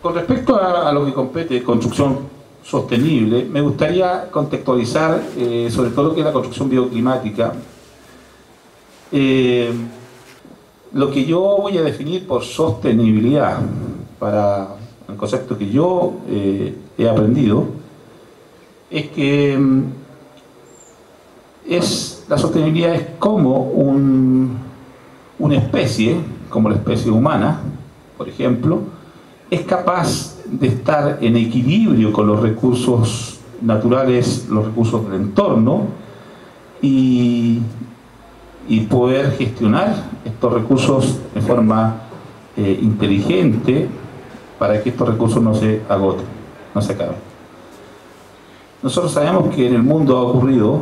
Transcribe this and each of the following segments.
Con respecto a lo que compete construcción sostenible, me gustaría contextualizar sobre todo lo que es la construcción bioclimática. Lo que yo voy a definir por sostenibilidad, para el concepto que yo he aprendido, es que la sostenibilidad es como una especie, como la especie humana, por ejemplo, es capaz de estar en equilibrio con los recursos naturales, los recursos del entorno, y poder gestionar estos recursos de forma inteligente para que estos recursos no se agoten, no se acaben. Nosotros sabemos que en el mundo ha ocurrido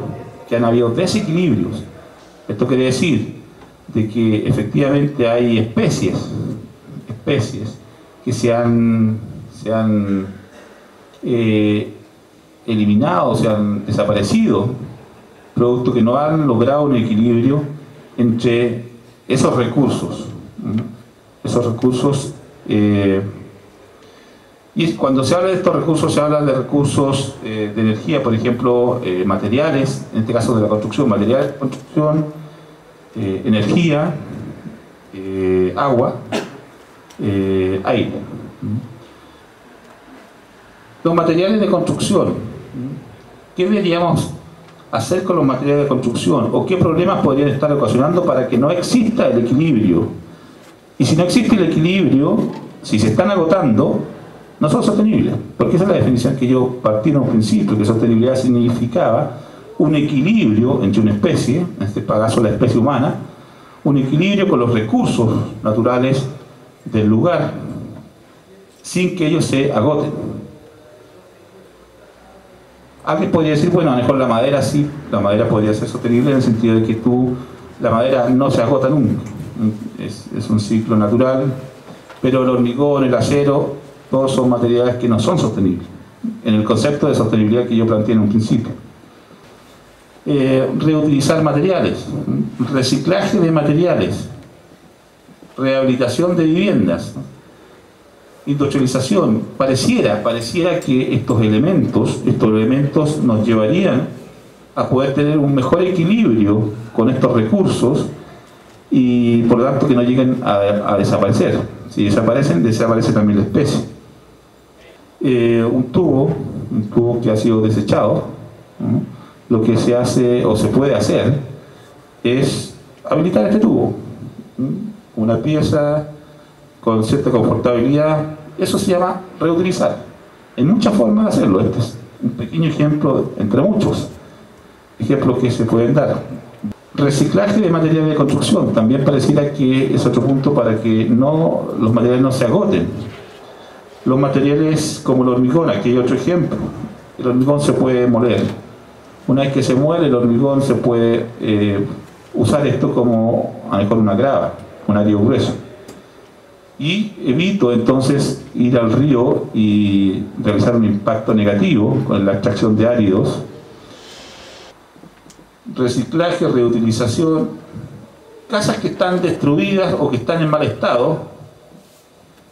que han habido desequilibrios. Esto quiere decir de que efectivamente hay especies que se han eliminado, se han desaparecido, producto que no han logrado un equilibrio entre esos recursos. Y cuando se habla de estos recursos, se habla de recursos de energía, por ejemplo, materiales, en este caso de la construcción, materiales de construcción, energía, agua, aire. Los materiales de construcción, ¿qué deberíamos hacer con los materiales de construcción? ¿O qué problemas podrían estar ocasionando para que no exista el equilibrio? Y si no existe el equilibrio, si se están agotando, no son sostenibles, porque esa es la definición que yo partí en un principio, que sostenibilidad significaba un equilibrio entre una especie, en este caso la especie humana, un equilibrio con los recursos naturales del lugar, sin que ellos se agoten. Alguien podría decir, bueno, a lo mejor la madera sí, la madera podría ser sostenible en el sentido de que la madera no se agota nunca, es un ciclo natural, pero el hormigón, el acero, todos son materiales que no son sostenibles, en el concepto de sostenibilidad que yo planteé en un principio. Reutilizar materiales, reciclaje de materiales, rehabilitación de viviendas, industrialización. Pareciera que estos elementos nos llevarían a poder tener un mejor equilibrio con estos recursos y por lo tanto que no lleguen a desaparecer. Si desaparecen, desaparece también la especie. Un tubo que ha sido desechado, ¿no? Lo que se hace o se puede hacer es habilitar este tubo, ¿no? Una pieza con cierta confortabilidad, eso se llama reutilizar. Hay muchas formas de hacerlo, este es un pequeño ejemplo entre muchos ejemplos que se pueden dar. Reciclaje de materiales de construcción, también pareciera que es otro punto para que los materiales no se agoten. Los materiales como el hormigón, aquí hay otro ejemplo. El hormigón se puede moler. Una vez que se muele el hormigón se puede usar esto como a lo mejor una grava, un árido grueso. Y evito entonces ir al río y realizar un impacto negativo con la extracción de áridos. Reciclaje, reutilización, casas que están destruidas o que están en mal estado.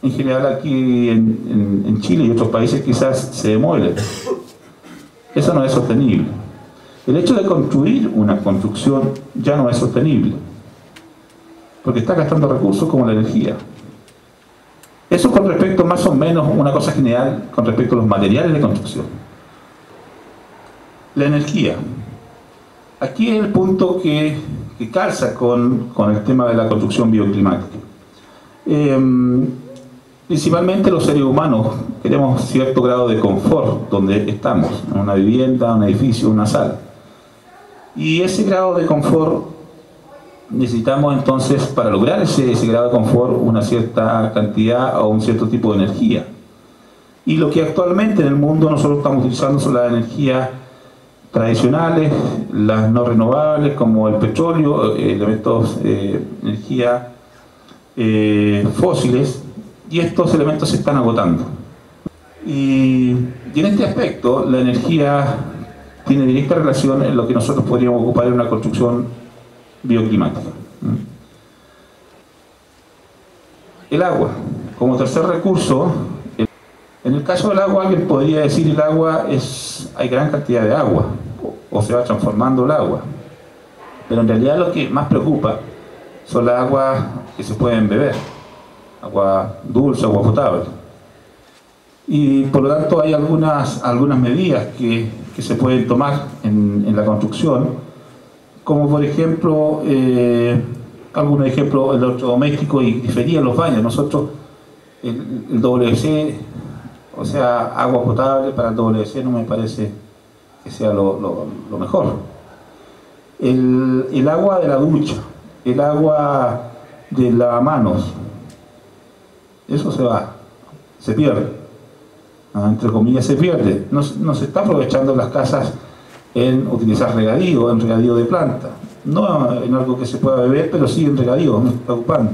En general aquí en Chile y otros países quizás se demuelen. Eso no es sostenible. El hecho de construir una construcción ya no es sostenible, porque está gastando recursos como la energía. Eso con respecto más o menos, una cosa general con respecto a los materiales de construcción. La energía. Aquí es el punto que calza con el tema de la construcción bioclimática. Principalmente los seres humanos queremos cierto grado de confort donde estamos, en una vivienda, un edificio, una sala. Y ese grado de confort necesitamos entonces, para lograr ese grado de confort, una cierta cantidad o un cierto tipo de energía. Y lo que actualmente en el mundo nosotros estamos utilizando son las energías tradicionales, las no renovables como el petróleo, elementos de energía fósiles, y estos elementos se están agotando. Y en este aspecto la energía tiene directa relación en lo que nosotros podríamos ocupar en una construcción bioclimática. El agua, como tercer recurso, En el caso del agua, alguien podría decir el agua hay gran cantidad de agua, o se va transformando el agua. Pero en realidad lo que más preocupa son las aguas que se pueden beber, agua dulce, agua potable. Y por lo tanto hay algunas medidas que se pueden tomar en la construcción, como por ejemplo, algunos ejemplos electrodomésticos y diferir los baños. Nosotros, el WC, o sea, agua potable para el WC no me parece que sea lo mejor. El agua de la ducha, el agua de lavamanos, eso se pierde, entre comillas se pierde. No se está aprovechando en las casas en utilizar regadío, en regadío de planta, no en algo que se pueda beber, pero sí en regadío, me está preocupando.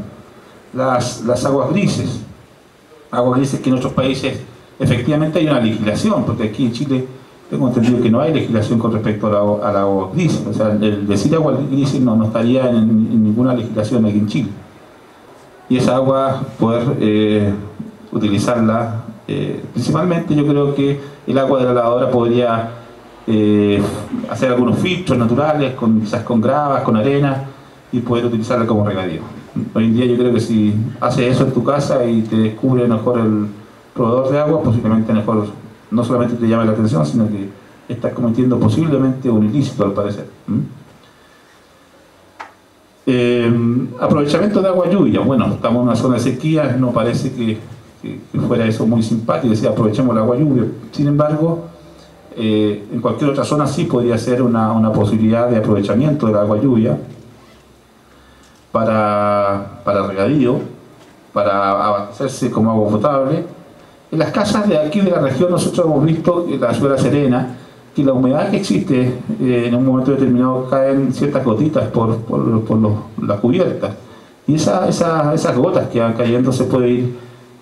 Las aguas grises que en otros países efectivamente hay una legislación, porque aquí en Chile tengo entendido que no hay legislación con respecto al agua gris. O sea, el decir agua gris no estaría en ninguna legislación aquí en Chile. Y esa agua poder utilizarla, principalmente yo creo que el agua de la lavadora podría hacer algunos filtros naturales, quizás con gravas, con arena, y poder utilizarla como regadío. Hoy en día yo creo que si haces eso en tu casa y te descubre mejor el proveedor de agua, posiblemente mejor, no solamente te llame la atención, sino que estás cometiendo posiblemente un ilícito al parecer. Aprovechamiento de agua lluvia. Bueno, estamos en una zona de sequía, no parece que fuera eso muy simpático, decir aprovechemos el agua lluvia. Sin embargo, en cualquier otra zona sí podría ser una posibilidad de aprovechamiento del agua lluvia para regadío, para abastecerse como agua potable. En las casas de aquí de la región nosotros hemos visto en la ciudad de La Serena que la humedad que existe en un momento determinado caen ciertas gotitas por las cubiertas, y esas gotas que van cayendo se puede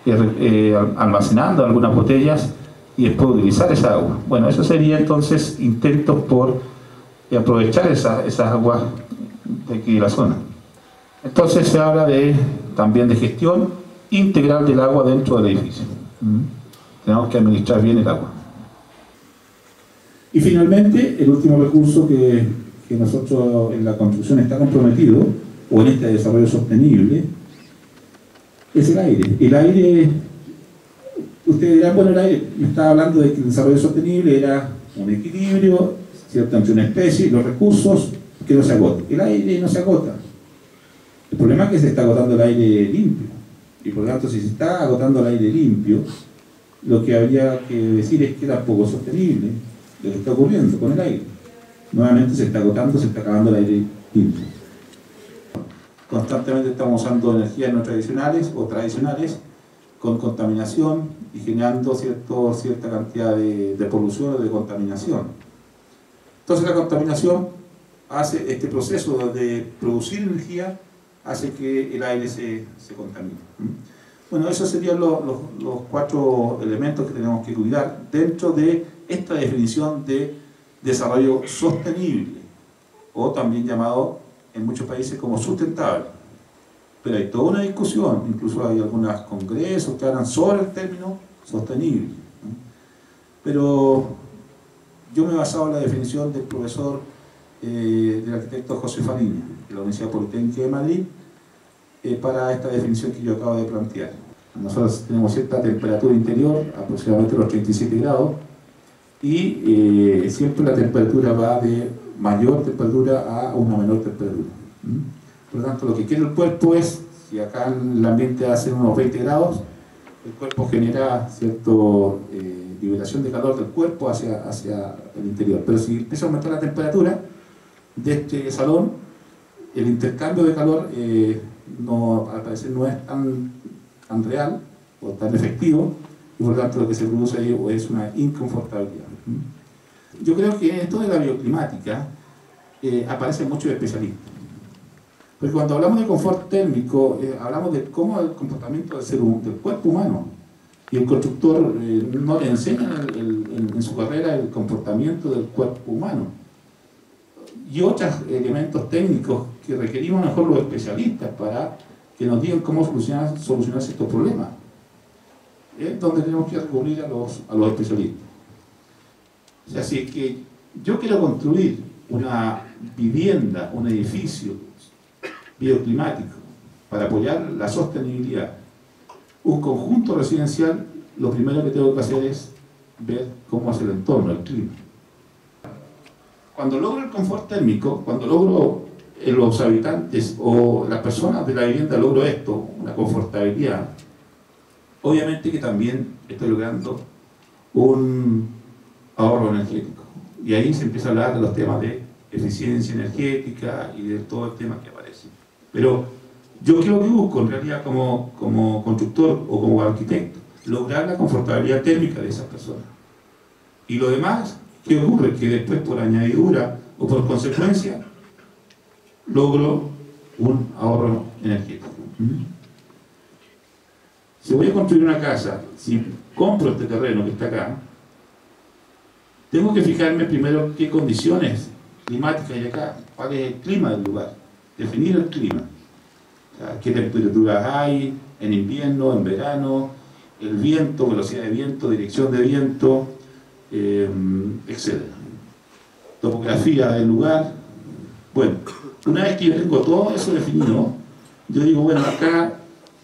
ir almacenando en algunas botellas y después utilizar esa agua. Bueno, eso sería entonces intentos por aprovechar esas aguas de aquí de la zona. Entonces se habla también de gestión integral del agua dentro del edificio. Tenemos que administrar bien el agua. Y finalmente, el último recurso que nosotros en la construcción está comprometido, o en este desarrollo sostenible, es el aire. El aire, ustedes dirán, bueno, el aire, me estaba hablando de que el desarrollo sostenible era un equilibrio, ¿cierto?, entre una especie y los recursos que no se agotan. El aire no se agota. El problema es que se está agotando el aire limpio. Y por lo tanto, si se está agotando el aire limpio, lo que habría que decir es que tampoco es sostenible lo que está ocurriendo con el aire. Nuevamente se está agotando, se está acabando el aire limpio. Constantemente estamos usando energías no tradicionales o tradicionales con contaminación y generando cierta cantidad de polución o de contaminación. Entonces la contaminación hace este proceso de producir energía, hace que el aire se contamine. Bueno, esos serían los 4 elementos que tenemos que cuidar dentro de esta definición de desarrollo sostenible, o también llamado en muchos países como sustentable. Pero hay toda una discusión, incluso hay algunos congresos que hablan sobre el término sostenible. Pero yo me he basado en la definición del profesor, del arquitecto José Fariña, de la Universidad Politécnica de Madrid, para esta definición que yo acabo de plantear. Nosotros tenemos cierta temperatura interior, aproximadamente los 37 grados, y siempre la temperatura va de mayor temperatura a una menor temperatura. Por lo tanto, lo que quiere el cuerpo es, si acá en el ambiente hace unos 20 grados, el cuerpo genera cierta liberación de calor del cuerpo hacia el interior. Pero si empieza a aumentar la temperatura de este salón, el intercambio de calor al parecer no es tan real o tan efectivo, y por lo tanto lo que se produce ahí es una inconfortabilidad. Yo creo que en esto de la bioclimática aparecen muchos especialistas, porque cuando hablamos de confort térmico hablamos de cómo el comportamiento del cuerpo humano, y el constructor no le enseña en su carrera el comportamiento del cuerpo humano y otros elementos técnicos que requerimos mejor los especialistas para que nos digan cómo solucionar estos problemas. es donde tenemos que recurrir a los especialistas. O sea, si es que yo quiero construir una vivienda, un edificio bioclimático para apoyar la sostenibilidad, un conjunto residencial, lo primero que tengo que hacer es ver cómo es el entorno, el clima. Cuando logro el confort térmico, cuando logro los habitantes o las personas de la vivienda, logro esto, una confortabilidad, obviamente que también estoy logrando un ahorro energético. Y ahí se empieza a hablar de los temas de eficiencia energética y de todo el tema que aparece. Pero yo creo que busco, en realidad, como constructor o como arquitecto, lograr la confortabilidad térmica de esas personas. Y lo demás, ¿qué ocurre? Que después, por añadidura o por consecuencia, logro un ahorro energético. Si voy a construir una casa, si compro este terreno que está acá, tengo que fijarme primero qué condiciones climáticas hay acá, cuál es el clima del lugar, definir el clima. O sea, qué temperaturas hay en invierno, en verano, el viento, velocidad de viento, dirección de viento, etc. Topografía del lugar. Bueno, una vez que yo tengo todo eso definido, yo digo, bueno, acá,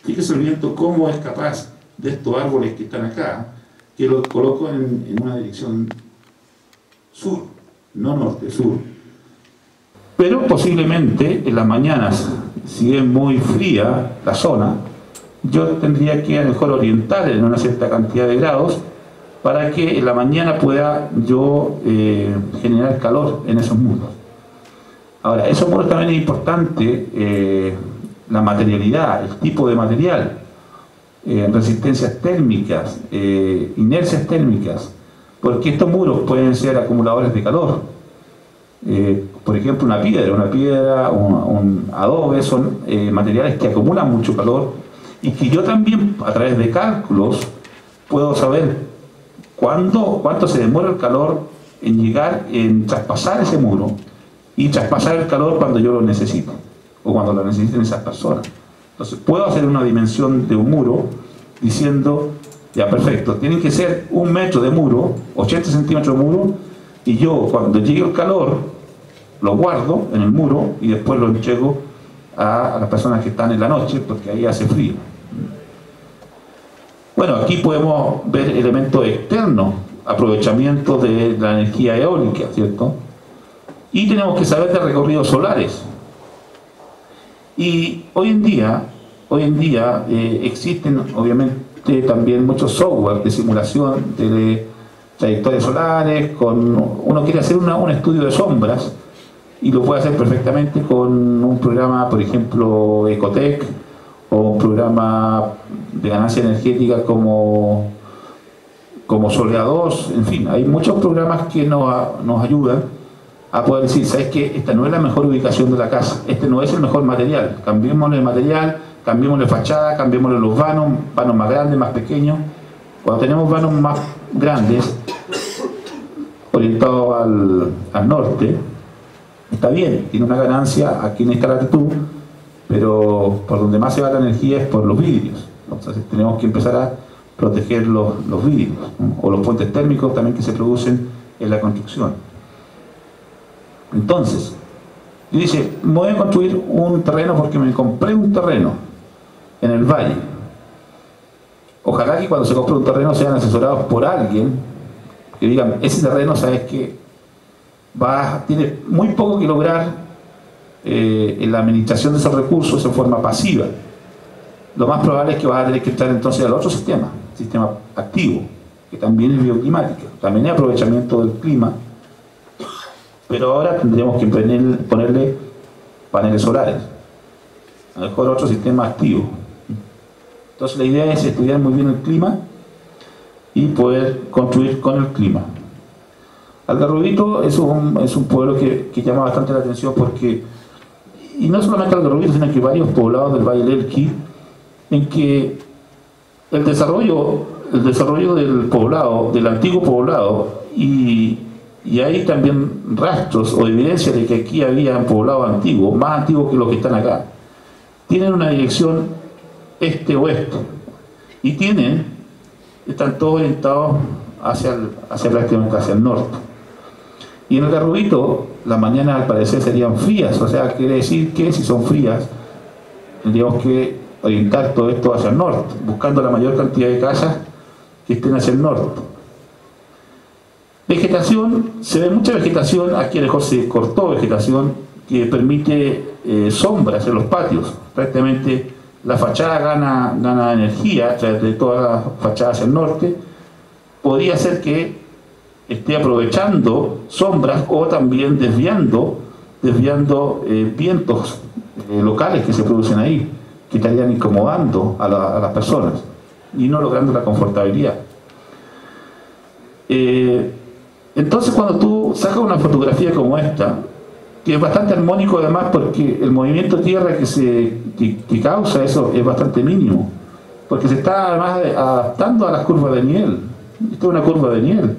fíjese el viento cómo es capaz de estos árboles que están acá, que los coloco en una dirección sur, no norte, sur. Pero posiblemente en las mañanas, si es muy fría la zona, yo tendría que a lo mejor orientar en una cierta cantidad de grados para que en la mañana pueda yo generar calor en esos muros. Ahora, esos muros también es importante, la materialidad, el tipo de material, resistencias térmicas, inercias térmicas, porque estos muros pueden ser acumuladores de calor. Por ejemplo, una piedra, un adobe, son materiales que acumulan mucho calor y que yo también, a través de cálculos, puedo saber cuánto se demora el calor en llegar, en traspasar ese muro y traspasar el calor cuando yo lo necesito o cuando lo necesiten esas personas. Entonces, puedo hacer una dimensión de un muro diciendo, ya perfecto, tienen que ser 1 metro de muro, 80 centímetros de muro, y yo cuando llegue el calor lo guardo en el muro y después lo entrego a las personas que están en la noche, porque ahí hace frío. Bueno, aquí podemos ver elementos externos, aprovechamiento de la energía eólica, ¿cierto? Y tenemos que saber de recorridos solares. Y hoy en día existen obviamente también muchos software de simulación de trayectorias solares, uno quiere hacer un estudio de sombras y lo puede hacer perfectamente con un programa, por ejemplo, Ecotec, o un programa de ganancia energética como Soleador. En fin, hay muchos programas que nos ayudan a poder decir, ¿sabes qué? Esta no es la mejor ubicación de la casa, este no es el mejor material, cambiémosle el material, cambiémosle fachada, cambiémosle los vanos más grandes, más pequeños. Cuando tenemos vanos más grandes, orientados al norte, está bien, tiene una ganancia aquí en esta latitud, pero por donde más se va la energía es por los vidrios. Entonces tenemos que empezar a proteger los vidrios, ¿no? O los puentes térmicos también que se producen en la construcción. Entonces, yo dice, voy a construir un terreno porque me compré un terreno en el valle. Ojalá que cuando se compre un terreno sean asesorados por alguien que digan, ese terreno, sabes que tiene muy poco que lograr en la administración de esos recursos en forma pasiva. Lo más probable es que vas a tener que entrar entonces al otro sistema activo, que también es bioclimático, también es aprovechamiento del clima, pero ahora tendríamos que ponerle paneles solares, a lo mejor otro sistema activo. Entonces la idea es estudiar muy bien el clima y poder construir con el clima. Algarrobito es un pueblo que llama bastante la atención porque, y no solamente Algarrobito, sino que varios poblados del Valle del Elqui, en que el desarrollo del poblado, del antiguo poblado, y hay también rastros o evidencia de que aquí había un poblado antiguo, más antiguo que los que están acá, tienen una dirección este-oeste y tienen están todos orientados prácticamente hacia el norte. Y en el Garrubito, las mañanas al parecer serían frías, o sea, quiere decir que si son frías, tendríamos que orientar todo esto hacia el norte, buscando la mayor cantidad de casas que estén hacia el norte. Vegetación, se ve mucha vegetación, aquí a lo mejor se cortó vegetación que permite sombras en los patios. Prácticamente la fachada gana energía a través de toda la fachada hacia el norte. Podría ser que esté aprovechando sombras o también desviando vientos locales que se producen ahí, que estarían incomodando a las personas y no logrando la confortabilidad. Entonces, cuando tú sacas una fotografía como esta, que es bastante armónico además porque el movimiento tierra que causa eso es bastante mínimo, porque se está además adaptando a las curvas de nivel. Esta es una curva de nivel.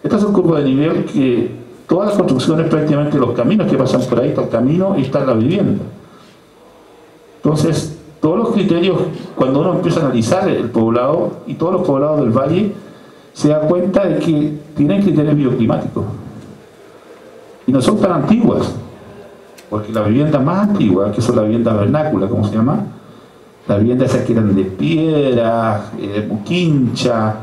Estas son curvas de nivel que todas las construcciones, prácticamente los caminos que pasan por ahí, está el camino y está la vivienda. Entonces, todos los criterios, cuando uno empieza a analizar el poblado y todos los poblados del valle, se da cuenta de que tienen criterios bioclimáticos y no son tan antiguas, porque las viviendas más antiguas, que son las viviendas vernáculas, como se llama, las viviendas esas que eran de piedra, quincha,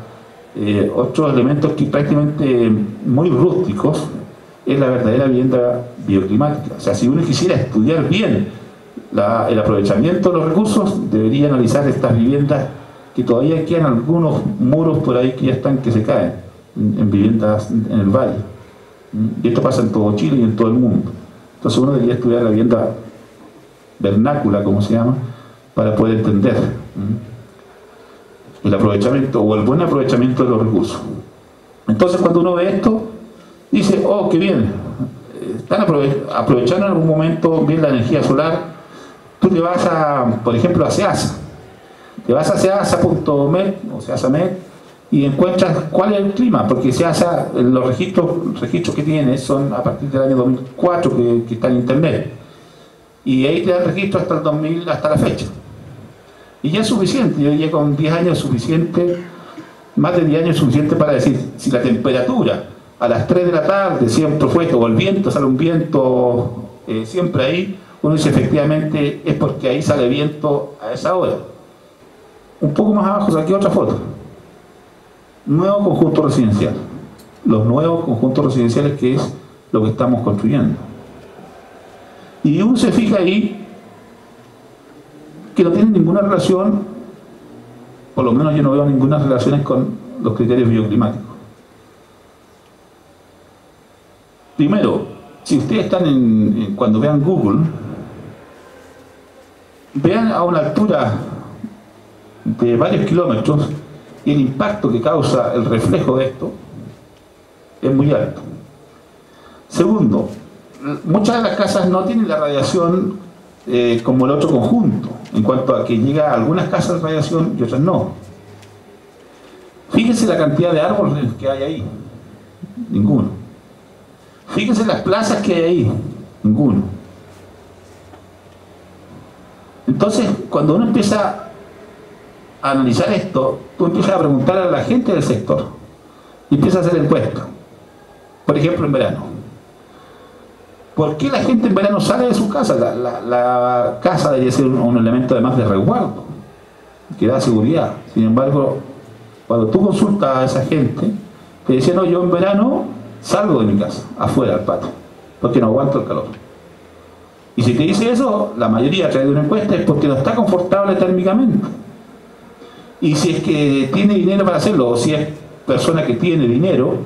otros elementos que prácticamente muy rústicos, es la verdadera vivienda bioclimática. O sea, si uno quisiera estudiar bien el aprovechamiento de los recursos, debería analizar estas viviendas que todavía quedan algunos muros por ahí que ya están, que se caen en viviendas en el valle. Y esto pasa en todo Chile y en todo el mundo. Entonces uno debería estudiar la vivienda vernácula, como se llama, para poder entender el aprovechamiento o el buen aprovechamiento de los recursos. Entonces cuando uno ve esto, dice, oh, qué bien, están aprovechando en algún momento bien la energía solar. Tú te vas por ejemplo, a SEASA. Te vas a SEASA.med o SEASA.med y encuentras cuál es el clima, porque SEASA, los registros que tiene son a partir del año 2004 que está en internet. Y ahí te dan registro hasta el 2000, hasta la fecha. Y ya es suficiente, yo diría con 10 años es suficiente, más de 10 años es suficiente para decir si la temperatura a las 3 de la tarde siempre fue esto, o el viento, sale un viento siempre ahí, uno dice efectivamente es porque ahí sale viento a esa hora. Un poco más abajo saqué otra foto. Nuevo conjunto residencial. Los nuevos conjuntos residenciales, que es lo que estamos construyendo. Y uno se fija ahí que no tiene ninguna relación, por lo menos yo no veo ninguna relación con los criterios bioclimáticos. Primero, si ustedes están cuando vean Google, vean a una altura de varios kilómetros y el impacto que causa el reflejo de esto es muy alto. Segundo, muchas de las casas no tienen la radiación como el otro conjunto, en cuanto a que llega a algunas casas de radiación y otras no. Fíjense la cantidad de árboles que hay ahí, ninguno. Fíjense las plazas que hay ahí, ninguno. Entonces, cuando uno empieza a analizar esto, tú empiezas a preguntar a la gente del sector y empiezas a hacer encuestas. Por ejemplo, en verano. ¿Por qué la gente en verano sale de su casa? La casa debería ser un elemento además de resguardo, que da seguridad. Sin embargo, cuando tú consultas a esa gente, te dicen, no, yo en verano salgo de mi casa, afuera al patio, porque no aguanto el calor. Y si te dice eso, la mayoría a través de una encuesta es porque no está confortable térmicamente. Y si es que tiene dinero para hacerlo, o si es persona que tiene dinero,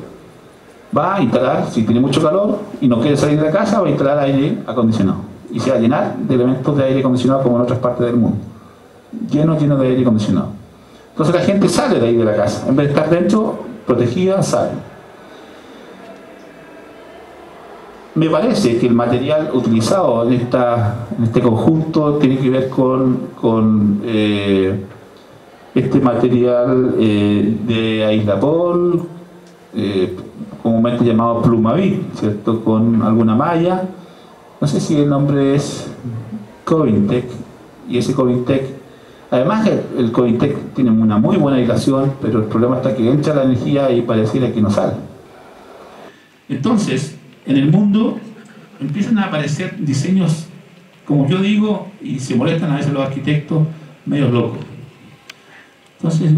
va a instalar, si tiene mucho calor y no quiere salir de la casa, va a instalar aire acondicionado. Y se va a llenar de elementos de aire acondicionado como en otras partes del mundo. Lleno de aire acondicionado. Entonces la gente sale de ahí de la casa. En vez de estar dentro, protegida, sale. Me parece que el material utilizado en este conjunto tiene que ver con este material de Aislapol, comúnmente llamado Plumavit, ¿cierto? Con alguna malla, no sé si el nombre es Covintec, y ese Covintec Además, el Cointec tiene una muy buena aislación, pero el problema está que entra la energía y pareciera que no sale. Entonces, en el mundo empiezan a aparecer diseños, como yo digo, y se molestan a veces los arquitectos, medio locos. Entonces,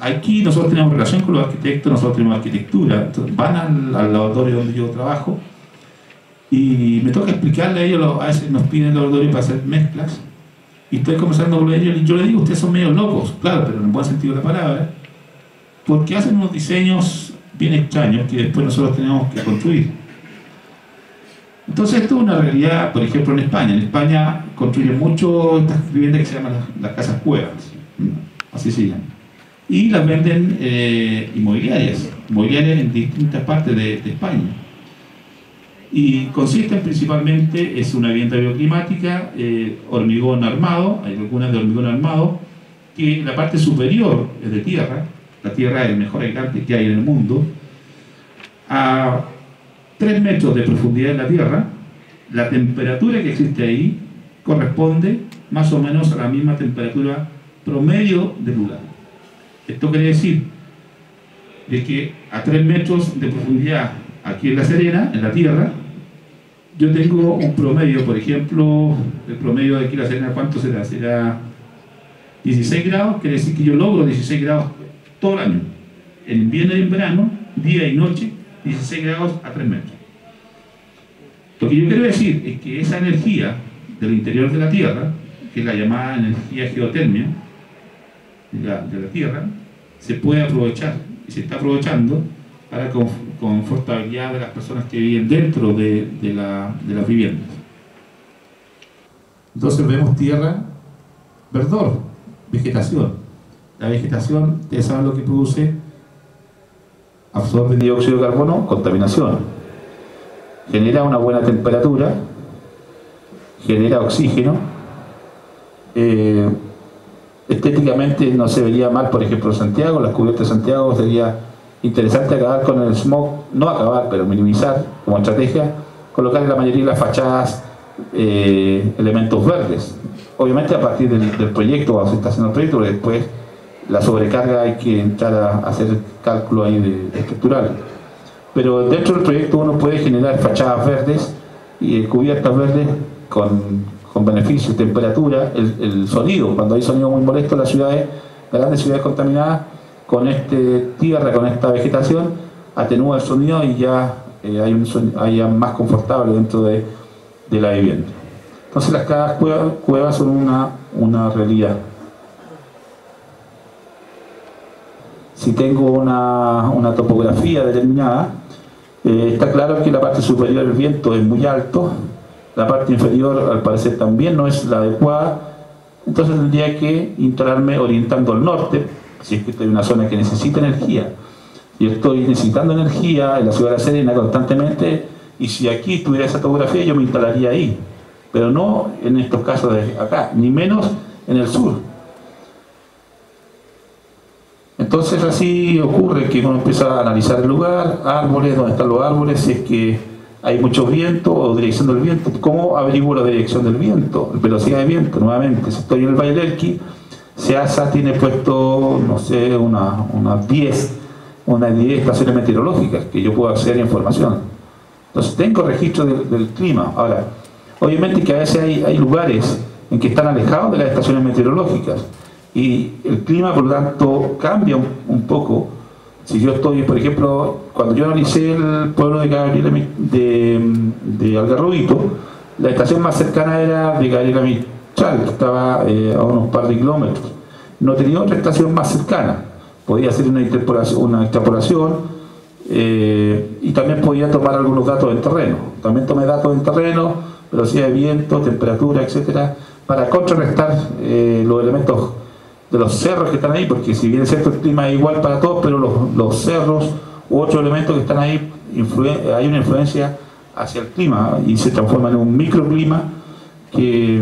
aquí nosotros tenemos relación con los arquitectos, nosotros tenemos arquitectura, entonces van al laboratorio donde yo trabajo y me toca explicarle a ellos, a veces nos piden el laboratorio para hacer mezclas y estoy conversando con ellos y yo les digo, ustedes son medio locos, claro, pero en el buen sentido de la palabra, porque hacen unos diseños bien extraños que después nosotros tenemos que construir. Entonces esto es una realidad, por ejemplo en España. En España construyen mucho estas viviendas que se llaman las casas cuevas, así se llaman. Y las venden inmobiliarias en distintas partes de España. Y consisten principalmente, es una vivienda bioclimática, hormigón armado, hay algunas de hormigón armado, que la parte superior es de tierra, la tierra es el mejor aislante que hay en el mundo, a 3 metros de profundidad en la tierra, la temperatura que existe ahí corresponde más o menos a la misma temperatura promedio del lugar. Esto quiere decir de que a 3 metros de profundidad aquí en La Serena, en la tierra, yo tengo un promedio, por ejemplo, el promedio de aquí en La Serena, ¿cuánto será? Será 16 grados, quiere decir que yo logro 16 grados todo el año. En invierno y en verano, día y noche, 16 grados a 3 metros. Lo que yo quiero decir es que esa energía del interior de la Tierra, que es la llamada energía geotermia de la Tierra, se puede aprovechar y se está aprovechando para confortabilidad de las personas que viven dentro de las viviendas. Entonces vemos tierra, verdor, vegetación. La vegetación, ustedes saben lo que produce, absorbe dióxido de carbono, contaminación. Genera una buena temperatura, genera oxígeno. Estéticamente no se vería mal, por ejemplo, Santiago, las cubiertas de Santiago sería interesante acabar con el smog, no acabar, pero minimizar como estrategia, colocar en la mayoría de las fachadas elementos verdes. Obviamente a partir del proyecto, cuando se está haciendo el proyecto, porque después la sobrecarga hay que entrar a hacer cálculo ahí de estructural. Pero dentro del proyecto uno puede generar fachadas verdes y cubiertas verdes con beneficio, temperatura, el sonido. Cuando hay sonido muy molesto en las ciudades, grandes ciudades contaminadas, con tierra, con esta vegetación, atenúa el sonido y ya hay más confortable dentro de la vivienda. Entonces las cuevas son una realidad. Si tengo una topografía determinada, está claro que la parte superior del viento es muy alto, la parte inferior al parecer también no es la adecuada, entonces tendría que instalarme orientando al norte, si es que estoy en una zona que necesita energía. Yo estoy necesitando energía en la ciudad de La Serena constantemente, y si aquí tuviera esa topografía yo me instalaría ahí, pero no en estos casos de acá, ni menos en el sur. Entonces así ocurre que uno empieza a analizar el lugar, árboles, dónde están los árboles, si es que hay mucho viento o dirección del viento. ¿Cómo averiguo la dirección del viento? Velocidad de viento, nuevamente. Si estoy en el Valle del Elqui, SEASA tiene puesto, no sé, unas 10 estaciones meteorológicas que yo puedo acceder a información. Entonces tengo registro del clima. Ahora, obviamente que a veces hay lugares en que están alejados de las estaciones meteorológicas y el clima, por lo tanto, cambia un poco. Si yo estoy, por ejemplo, cuando yo analicé el pueblo de Algarrobito, la estación más cercana era de Gabriela Mistral, que estaba a unos par de kilómetros. No tenía otra estación más cercana. Podía hacer una extrapolación y también podía tomar algunos datos en terreno. También tomé datos en terreno, velocidad de viento, temperatura, etcétera, para contrarrestar los elementos de los cerros que están ahí, porque si bien es cierto el clima es igual para todos, pero los cerros u otros elementos que están ahí, hay una influencia hacia el clima y se transforma en un microclima que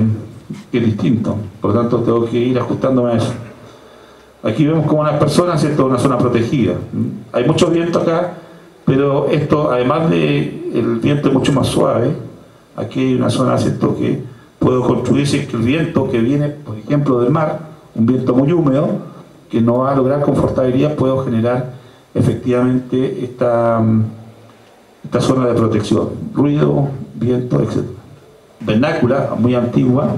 es distinto. Por lo tanto tengo que ir ajustándome a eso. Aquí vemos como unas personas, ¿cierto? Una zona protegida. Hay mucho viento acá, pero esto, además de el viento es mucho más suave, aquí hay una zona, ¿cierto?, que puedo construir si es que el viento que viene, por ejemplo, del mar, un viento muy húmedo que no va a lograr confortabilidad, puedo generar efectivamente esta zona de protección, ruido, viento, etc. Vernácula, muy antigua,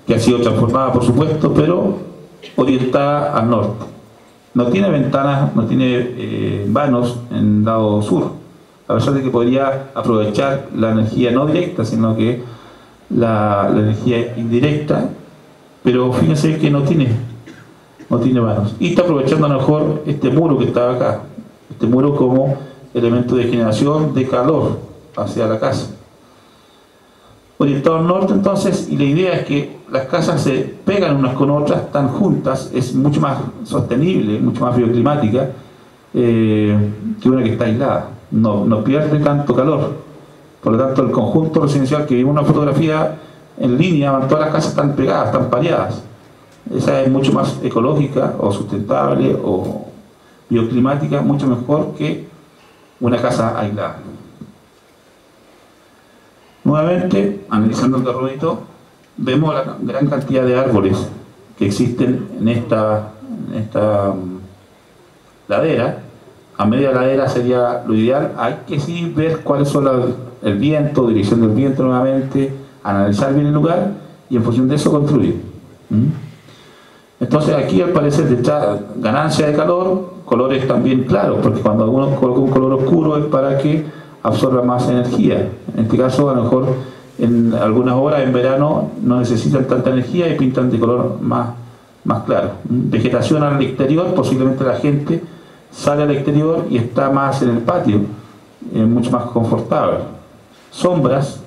que ha sido transformada por supuesto, pero orientada al norte. No tiene ventanas, no tiene vanos en lado sur, a pesar de que podría aprovechar la energía no directa, sino que la energía indirecta, pero fíjense que no tiene vanos. Y está aprovechando a lo mejor este muro que estaba acá, este muro como elemento de generación de calor hacia la casa. Orientado al norte entonces, y la idea es que las casas se pegan unas con otras, están juntas, es mucho más sostenible, mucho más bioclimática que una que está aislada, no pierde tanto calor. Por lo tanto, el conjunto residencial que vimos en una fotografía en línea, todas las casas están pegadas, están pareadas. Esa es mucho más ecológica o sustentable o bioclimática, mucho mejor que una casa aislada. Nuevamente, analizando el terrenito, vemos la gran cantidad de árboles que existen en esta ladera. A media ladera sería lo ideal. Hay que sí ver cuáles son el viento, dirección del viento nuevamente, analizar bien el lugar y en función de eso construir. Entonces aquí al parecer detrás ganancia de calor, colores también claros, porque cuando uno coloca un color oscuro es para que absorba más energía. En este caso a lo mejor en algunas horas en verano no necesitan tanta energía y pintan de color más claro. Vegetación al exterior, posiblemente la gente sale al exterior y está más en el patio, mucho más confortable. Sombras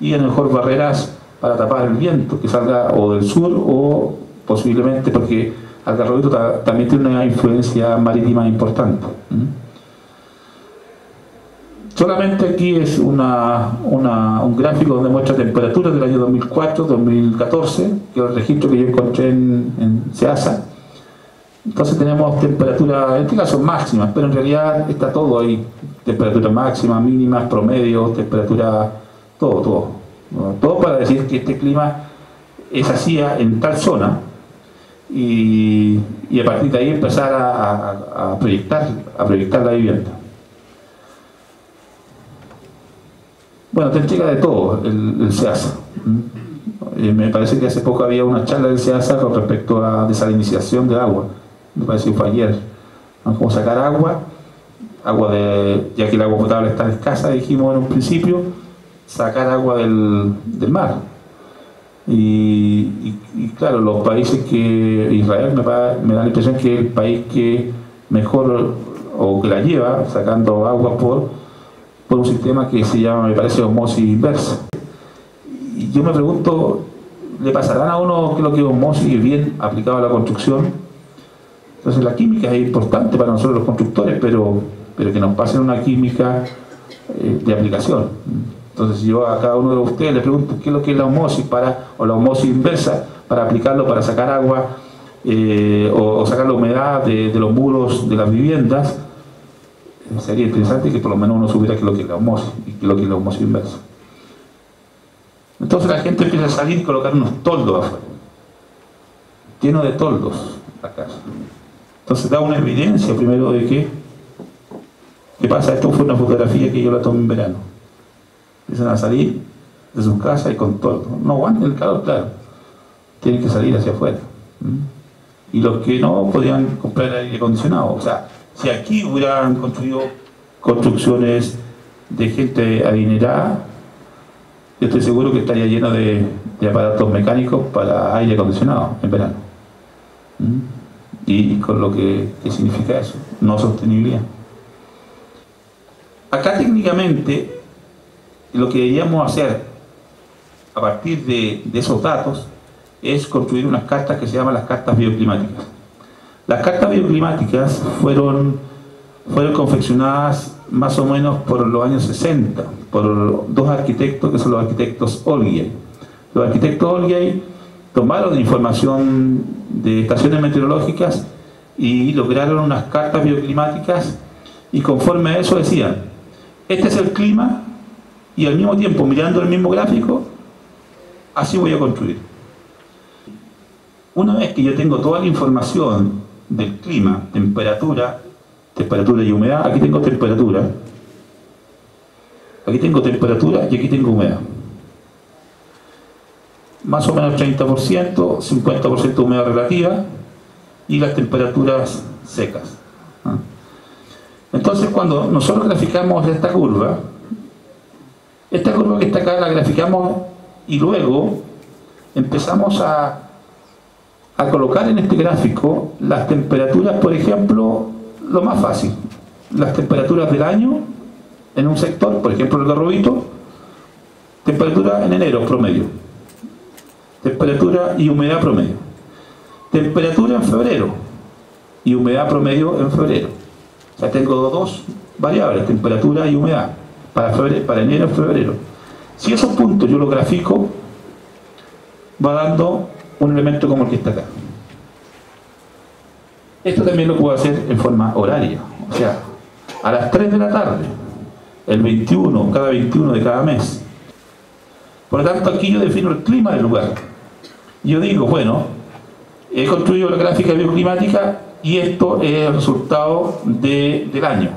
y a lo mejor barreras para tapar el viento que salga o del sur o posiblemente porque Algarrobito también tiene una influencia marítima importante. Solamente aquí es un gráfico donde muestra temperaturas del año 2004-2014, que es el registro que yo encontré en SEASA. Entonces tenemos temperaturas, en este caso máximas, pero en realidad está todo ahí. Temperaturas máximas, mínimas, promedios, temperatura, todo para decir que este clima es así en tal zona y a partir de ahí empezar a proyectar la vivienda. Bueno, te entrega de todo el SEASA. Me parece que hace poco había una charla del SEASA con respecto a desalinización de agua. Me parece que fue ayer. Cómo sacar agua ya que el agua potable está escasa, dijimos en un principio, sacar agua del mar. Y claro, los países que Israel me da la impresión que es el país que mejor o que la lleva sacando agua por un sistema que se llama, me parece, osmosis inversa. Y yo me pregunto, ¿le pasarán a uno que lo que es osmosis bien aplicado a la construcción? Entonces la química es importante para nosotros los constructores, pero que nos pasen una química de aplicación. Entonces si yo a cada uno de ustedes le pregunto qué es lo que es la osmosis o la osmosis inversa para aplicarlo para sacar agua o sacar la humedad de los muros de las viviendas, sería interesante que por lo menos uno supiera qué es lo que es la osmosis y qué es lo que es la osmosis inversa. Entonces la gente empieza a salir y colocar unos toldos afuera, lleno de toldos la casa. Entonces da una evidencia primero de que ¿qué pasa? Esto fue una fotografía que yo la tomé en verano. Empiezan a salir de sus casas y con toldos. No aguantan el calor, claro. Tienen que salir hacia afuera. Y los que no podían comprar aire acondicionado. O sea, si aquí hubieran construido construcciones de gente adinerada, yo estoy seguro que estaría lleno de aparatos mecánicos para aire acondicionado en verano. Y con lo que significa eso, no sostenibilidad. Acá técnicamente lo que deberíamos hacer a partir de esos datos es construir unas cartas que se llaman las cartas bioclimáticas. Las cartas bioclimáticas fueron confeccionadas más o menos por los años 60 por dos arquitectos que son los arquitectos Olgay. Los arquitectos Olgay tomaron información de estaciones meteorológicas y lograron unas cartas bioclimáticas y conforme a eso decían, este es el clima y al mismo tiempo mirando el mismo gráfico, así voy a construir. Una vez que yo tengo toda la información del clima, temperatura y humedad, aquí tengo temperatura y aquí tengo humedad. Más o menos 30%, 50% de humedad relativa y las temperaturas secas. Entonces, cuando nosotros graficamos esta curva que está acá la graficamos y luego empezamos a colocar en este gráfico las temperaturas, por ejemplo, lo más fácil, las temperaturas del año en un sector, por ejemplo el Garrobito, temperatura en enero promedio, temperatura y humedad promedio, temperatura en febrero y humedad promedio en febrero. O sea, tengo dos variables, temperatura y humedad, para enero y febrero. Si esos puntos yo los grafico, va dando un elemento como el que está acá. Esto también lo puedo hacer en forma horaria, o sea, a las 3 de la tarde, el 21, cada 21 de cada mes. Por lo tanto, aquí yo defino el clima del lugar. Yo digo, bueno, he construido la gráfica bioclimática y esto es el resultado del año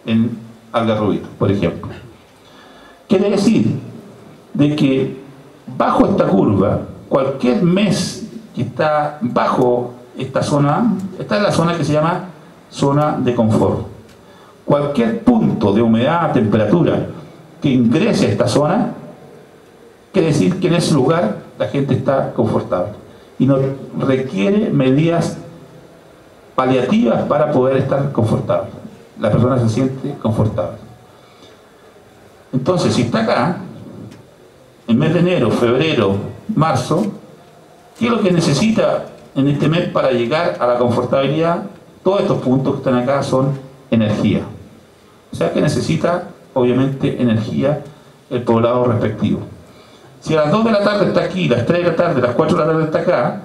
en Algarrobito, por ejemplo. Quiere decir de que bajo esta curva, cualquier mes que está bajo esta zona, esta es la zona que se llama zona de confort. Cualquier punto de humedad, temperatura que ingrese a esta zona, quiere decir que en ese lugar la gente está confortable y no requiere medidas paliativas para poder estar confortable. La persona se siente confortable. Entonces, si está acá, en mes de enero, febrero, marzo, ¿qué es lo que necesita en este mes para llegar a la confortabilidad? Todos estos puntos que están acá son energía. O sea que necesita, obviamente, energía el poblado respectivo. Si a las 2 de la tarde está aquí, las 3 de la tarde, las 4 de la tarde está acá,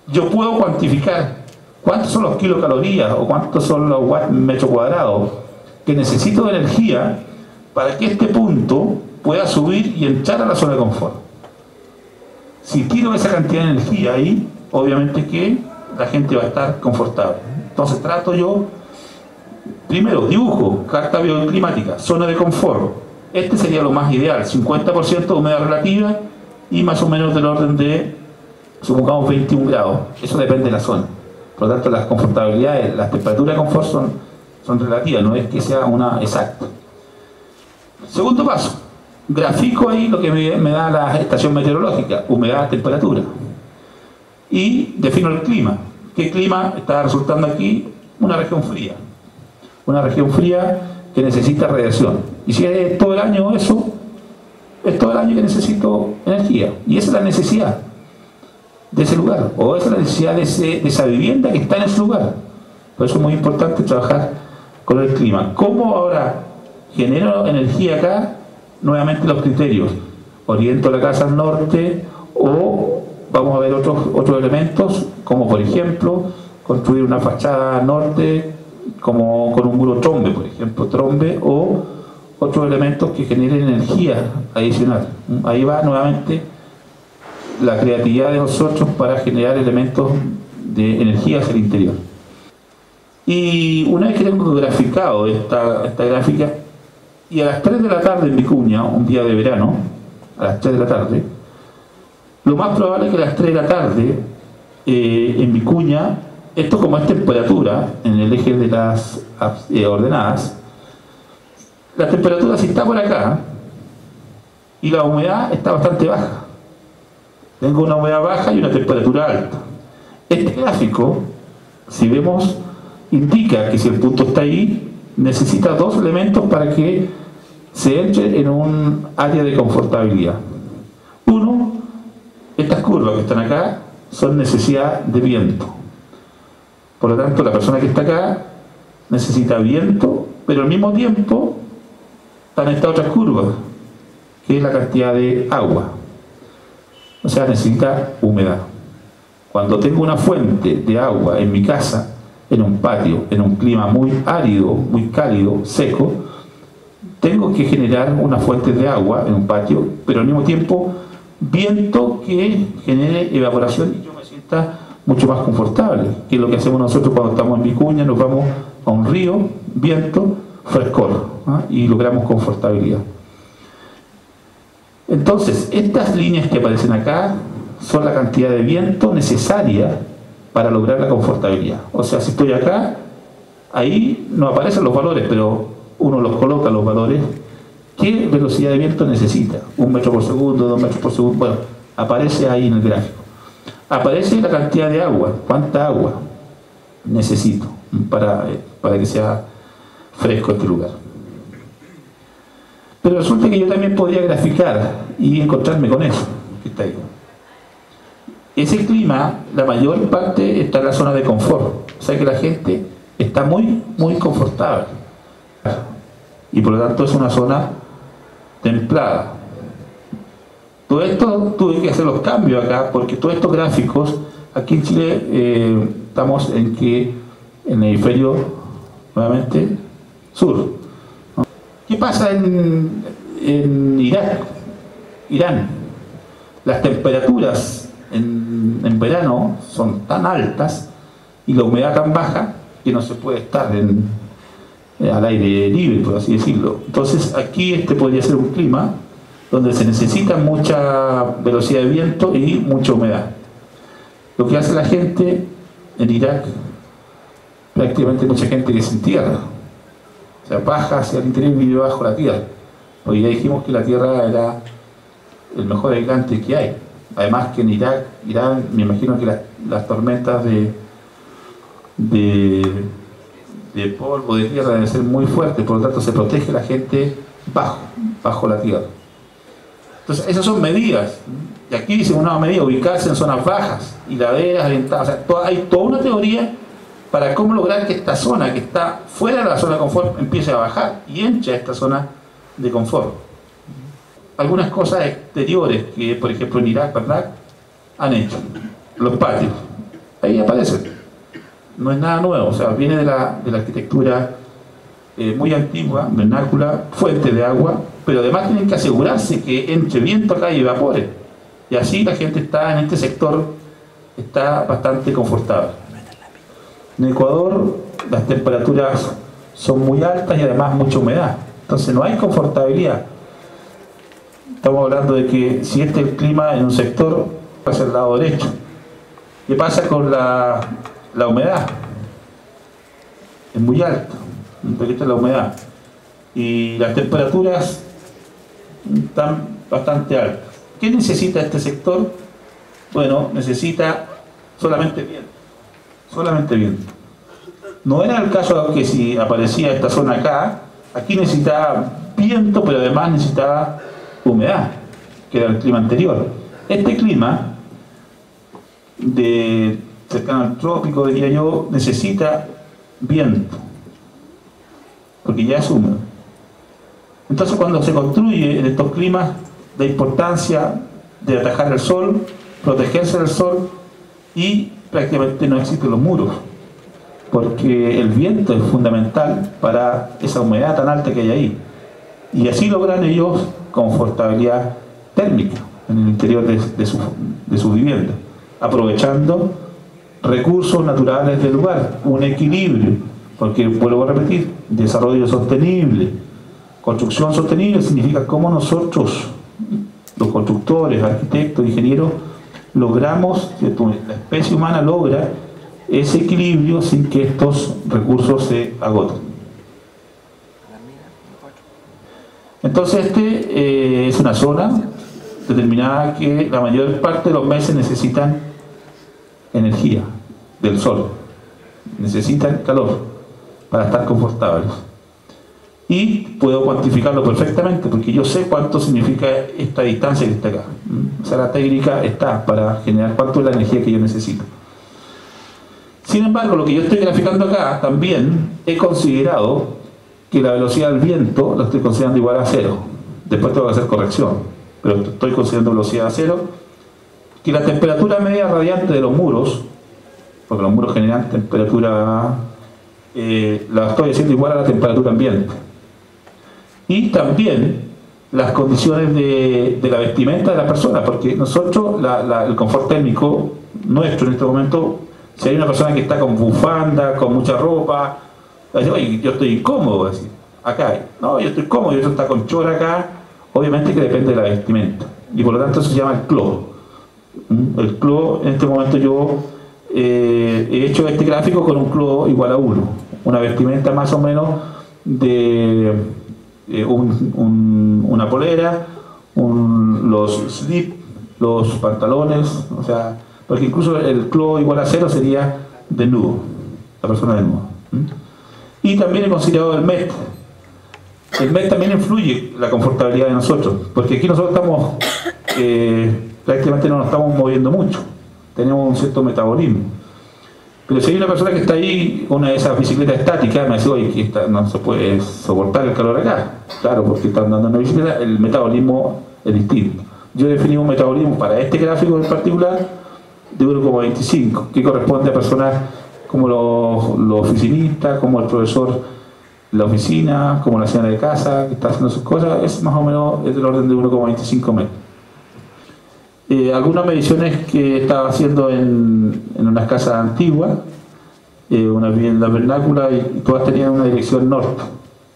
yo puedo cuantificar cuántos son los kilocalorías o cuántos son los watts metro cuadrado que necesito de energía para que este punto pueda subir y entrar a la zona de confort. Si tiro esa cantidad de energía ahí, obviamente que la gente va a estar confortable. Entonces trato yo, primero dibujo, carta bioclimática, zona de confort. Este sería lo más ideal, 50% de humedad relativa y más o menos del orden de, supongamos, 21 grados. Eso depende de la zona. Por lo tanto, las confortabilidades, las temperaturas de confort son relativas, no es que sea una exacta. Segundo paso, grafico ahí lo que me da la estación meteorológica, humedad, temperatura. Y defino el clima. ¿Qué clima está resultando aquí? Una región fría. Una región fría que necesita radiación. Y si es todo el año eso, es todo el año que necesito energía. Y esa es la necesidad de ese lugar, o esa es la necesidad de esa vivienda que está en ese lugar. Por eso es muy importante trabajar con el clima. ¿Cómo ahora genero energía acá? Nuevamente los criterios. Oriento la casa al norte, o vamos a ver otros elementos, como por ejemplo, construir una fachada norte, como con un muro trombe, por ejemplo, trombe, o otros elementos que generen energía adicional. Ahí va nuevamente la creatividad de nosotros para generar elementos de energía hacia el interior. Y una vez que tengo graficado esta gráfica, y a las 3 de la tarde en Vicuña, un día de verano, a las 3 de la tarde, lo más probable es que a las 3 de la tarde en Vicuña, esto como es temperatura en el eje de las ordenadas, la temperatura si está por acá y la humedad está bastante baja. Tengo una humedad baja y una temperatura alta. Este gráfico, si vemos, indica que si el punto está ahí, necesita dos elementos para que se entre en un área de confortabilidad. Uno, estas curvas que están acá son necesidad de viento. Por lo tanto, la persona que está acá necesita viento, pero al mismo tiempo están estas otras curvas, que es la cantidad de agua. O sea, necesita humedad. Cuando tengo una fuente de agua en mi casa, en un patio, en un clima muy árido, muy cálido, seco, tengo que generar una fuente de agua en un patio, pero al mismo tiempo viento que genere evaporación y yo me siento está mucho más confortable, que es lo que hacemos nosotros cuando estamos en Vicuña, nos vamos a un río, viento, frescor, ¿ah? Y logramos confortabilidad. Entonces, estas líneas que aparecen acá son la cantidad de viento necesaria para lograr la confortabilidad. O sea, si estoy acá, ahí no aparecen los valores, pero uno los coloca los valores. ¿Qué velocidad de viento necesita? 1 metro por segundo, 2 metros por segundo. Bueno, aparece ahí en el gráfico. Aparece la cantidad de agua. ¿Cuánta agua necesito para que sea fresco este lugar? Pero resulta que yo también podría graficar y encontrarme con eso que está ahí. Ese clima, la mayor parte está en la zona de confort. O sea que la gente está muy, muy confortable. Y por lo tanto es una zona templada. Todo esto tuve que hacer los cambios acá, porque todos estos gráficos, aquí en Chile estamos en el hemisferio nuevamente sur. ¿Qué pasa en Irak? Irán? Las temperaturas en verano son tan altas y la humedad tan baja que no se puede estar al aire libre, por así decirlo. Entonces aquí podría ser un clima donde se necesita mucha velocidad de viento y mucha humedad. Lo que hace la gente en Irak, prácticamente mucha gente que se entierra, o sea, baja hacia el interior y vive bajo la tierra. Hoy ya dijimos que la tierra era el mejor aislante que hay. Además que en Irán, me imagino que las tormentas de polvo, de tierra, deben ser muy fuertes, por lo tanto se protege la gente bajo la tierra. Entonces esas son medidas, y aquí dice una medida, ubicarse en zonas bajas, y laderas, orientadas, o sea, hay toda una teoría para cómo lograr que esta zona que está fuera de la zona de confort empiece a bajar y entre a esta zona de confort. Algunas cosas exteriores que, por ejemplo, en Irak, ¿verdad?, han hecho. Los patios, ahí aparecen. No es nada nuevo, o sea, viene de la arquitectura muy antigua, vernácula, fuente de agua, pero además tienen que asegurarse que entre viento acá y evapore. Y así la gente está en este sector, está bastante confortable. En Ecuador las temperaturas son muy altas y además mucha humedad, entonces no hay confortabilidad. Estamos hablando de que si este es el clima en un sector, pasa al lado derecho. ¿Qué pasa con la humedad? Es muy alta, esta es la humedad, y las temperaturas están bastante altas. ¿Qué necesita este sector? Bueno, necesita solamente viento. Solamente viento. No era el caso que si aparecía esta zona acá, aquí necesitaba viento, pero además necesitaba humedad, que era el clima anterior. Este clima cercano al trópico, diría yo, necesita viento, porque ya es húmedo. Entonces cuando se construye en estos climas, la importancia de atajar el sol, protegerse del sol, y prácticamente no existen los muros, porque el viento es fundamental para esa humedad tan alta que hay ahí, y así logran ellos confortabilidad térmica en el interior de su vivienda, aprovechando recursos naturales del lugar, un equilibrio, porque vuelvo a repetir, desarrollo sostenible, construcción sostenible significa cómo nosotros, los constructores, arquitectos, ingenieros, logramos, la especie humana logra ese equilibrio sin que estos recursos se agoten. Entonces es una zona determinada que la mayor parte de los meses necesitan energía del sol, necesitan calor para estar confortables. Y puedo cuantificarlo perfectamente porque yo sé cuánto significa esta distancia que está acá. O sea, la técnica está para generar cuánto es la energía que yo necesito. Sin embargo, lo que yo estoy graficando acá, también he considerado que la velocidad del viento la estoy considerando igual a 0. Después tengo que hacer corrección, pero estoy considerando velocidad a 0. Que la temperatura media radiante de los muros, porque los muros generan temperatura, la estoy haciendo igual a la temperatura ambiente. Y también las condiciones de la vestimenta de las personas, porque nosotros, el confort térmico nuestro en este momento, si hay una persona que está con bufanda, con mucha ropa, va a decir, oye, yo estoy incómodo, va a decir, acá hay, no, yo estoy cómodo, y otro está con chora acá, obviamente que depende de la vestimenta, y por lo tanto se llama el CLO. El CLO, en este momento yo he hecho este gráfico con un CLO igual a 1, una vestimenta más o menos de una polera, los slips, los pantalones, o sea, porque incluso el CLO igual a 0 sería desnudo, la persona desnuda. Y también he considerado el MET. El MET también influye en la confortabilidad de nosotros, porque aquí nosotros estamos, prácticamente no nos estamos moviendo mucho, tenemos un cierto metabolismo. Pero si hay una persona que está ahí, una de esas bicicletas estáticas, me dice, oye, que no se puede soportar el calor acá. Claro, porque está andando en una bicicleta, el metabolismo es distinto. Yo definí un metabolismo para este gráfico en particular de 1,25, que corresponde a personas como los oficinistas, como el profesor de la oficina, como la señora de casa que está haciendo sus cosas, es más o menos del orden de 1,25 metros. Algunas mediciones que estaba haciendo en unas casas antiguas, una vivienda vernácula, y todas tenían una dirección norte,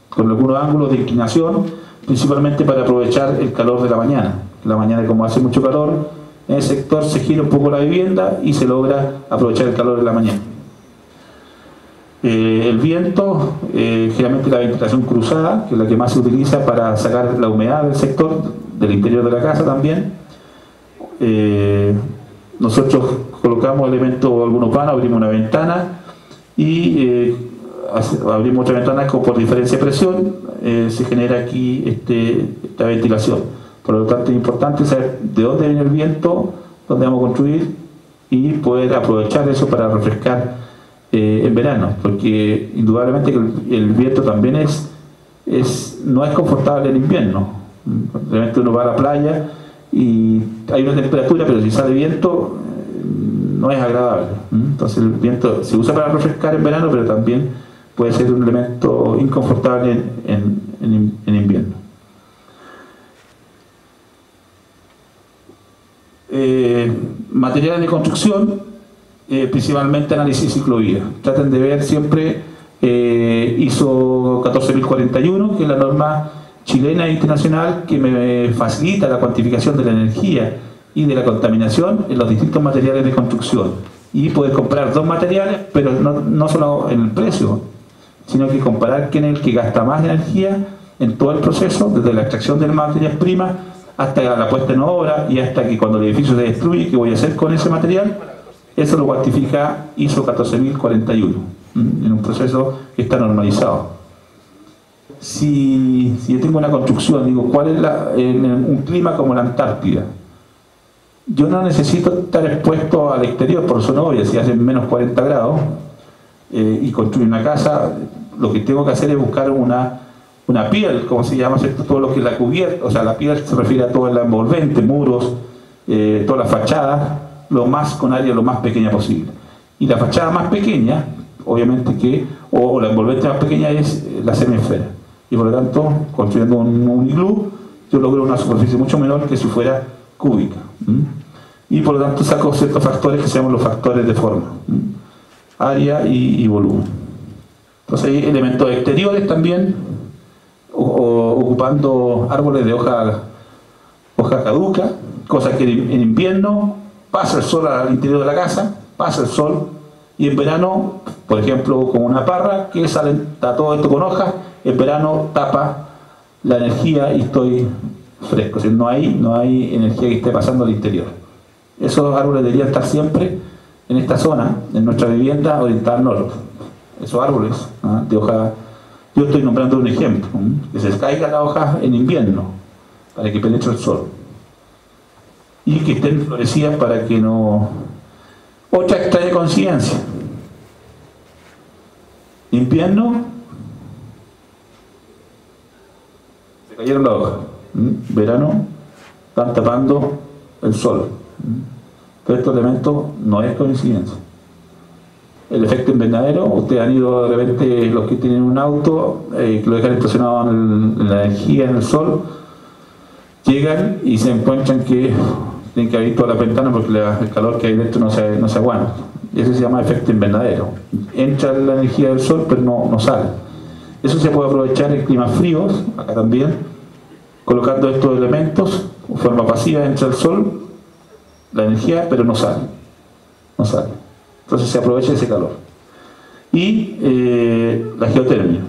con algunos ángulos de inclinación, principalmente para aprovechar el calor de la mañana. La mañana, como hace mucho calor, en el sector se gira un poco la vivienda y se logra aprovechar el calor de la mañana. El viento, generalmente la ventilación cruzada, que es la que más se utiliza para sacar la humedad del sector, del interior de la casa también. Nosotros colocamos elementos, algunos vanos, abrimos una ventana y abrimos otra ventana por diferencia de presión, se genera aquí esta ventilación. Por lo tanto es importante saber de dónde viene el viento, dónde vamos a construir y poder aprovechar eso para refrescar en verano, porque indudablemente que el viento también no es confortable en invierno. Realmente uno va a la playa y hay una temperatura, pero si sale viento no es agradable. Entonces el viento se usa para refrescar en verano, pero también puede ser un elemento inconfortable en invierno. Materiales de construcción, principalmente análisis ciclovía. Traten de ver siempre ISO 14041, que es la norma chilena e internacional que me facilita la cuantificación de la energía y de la contaminación en los distintos materiales de construcción, y poder comparar dos materiales, pero no solo en el precio, sino que comparar quién es el que gasta más energía en todo el proceso, desde la extracción de las materias primas hasta la puesta en obra y hasta que cuando el edificio se destruye, ¿qué voy a hacer con ese material? Eso lo cuantifica ISO 14041 en un proceso que está normalizado. Si yo tengo una construcción, digo, ¿cuál es en un clima como la Antártida? Yo no necesito estar expuesto al exterior, por eso no voy, si hacen menos 40 grados y construir una casa, lo que tengo que hacer es buscar una piel, como se llama, ¿cierto? Todo lo que es la cubierta, o sea, la piel se refiere a todo el envolvente, muros, todas las fachadas, con área lo más pequeña posible. Y la fachada más pequeña, obviamente o la envolvente más pequeña es la semiesfera. Y por lo tanto, construyendo un iglú, yo logro una superficie mucho menor que si fuera cúbica. Y por lo tanto saco ciertos factores que se llaman los factores de forma, área y volumen. Entonces hay elementos exteriores también, ocupando árboles de hoja caduca, cosa que en invierno pasa el sol al interior de la casa, pasa el sol, y en verano, por ejemplo, con una parra que está todo esto con hojas, en verano tapa la energía y estoy fresco, o sea, no hay energía que esté pasando al interior. Esos árboles deberían estar siempre en esta zona, en nuestra vivienda orientada al norte. Esos árboles de hoja, yo estoy nombrando un ejemplo, que se caiga la hoja en invierno para que penetre el sol y que estén florecidas para que no... Otra extraña coincidencia: invierno se cayeron las hojas, verano están tapando el sol. Pero estos elementos no es coincidencia. El efecto invernadero, ustedes han ido de repente, los que tienen un auto, que lo dejan estacionado en la energía, en el sol, llegan y se encuentran que tienen que abrir toda la ventana porque el calor que hay dentro no se aguanta. Y eso se llama efecto invernadero. Entra la energía del sol, pero no sale. Eso se puede aprovechar en climas fríos, acá también, colocando estos elementos de forma pasiva. Entra el sol, la energía, pero no sale. Entonces se aprovecha ese calor. Y la geotermia.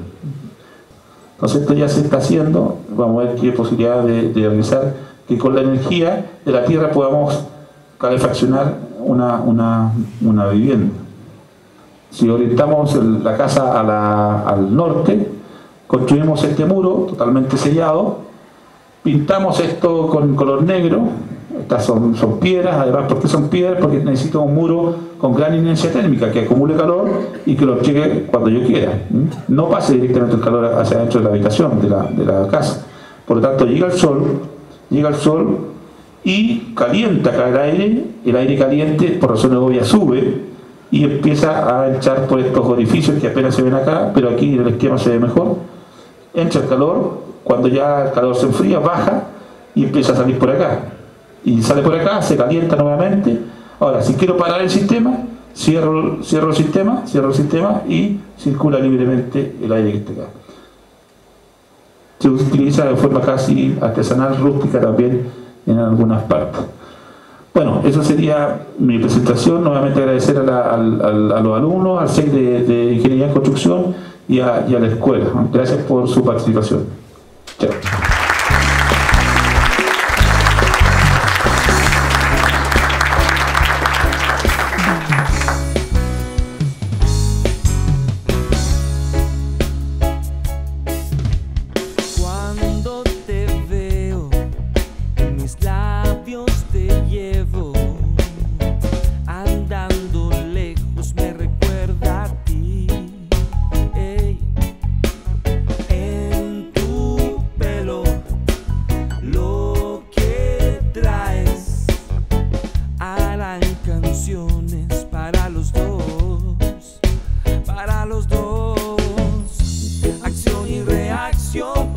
Entonces esto ya se está haciendo. Vamos a ver qué posibilidad de realizar que con la energía de la tierra podamos calefaccionar una vivienda. Si orientamos la casa al norte, construimos este muro totalmente sellado, pintamos esto con color negro. Estas son piedras. Además, ¿por qué son piedras? Porque necesito un muro con gran inercia térmica que acumule calor y que lo llegue cuando yo quiera. No pase directamente el calor hacia adentro de la habitación, de la casa. Por lo tanto, llega el sol y calienta acá el aire caliente por razones obvias sube y empieza a echar por estos orificios que apenas se ven acá, pero aquí en el esquema se ve mejor. Entra el calor, cuando ya el calor se enfría, baja y empieza a salir por acá. Y sale por acá, se calienta nuevamente. Ahora, si quiero parar el sistema, cierro el sistema y circula libremente el aire que está acá. Se utiliza de forma casi artesanal, rústica también en algunas partes. Bueno, eso sería mi presentación. Nuevamente agradecer a los alumnos, al SEC de Ingeniería en Construcción y a la escuela. Gracias por su participación. Chao.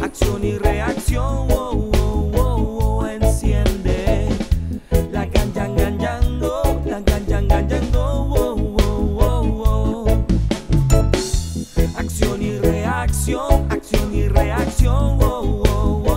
Acción y reacción, oh, oh, oh, oh, enciende la ganyanganyango, oh, oh, oh, oh. Acción y reacción, oh, oh, oh.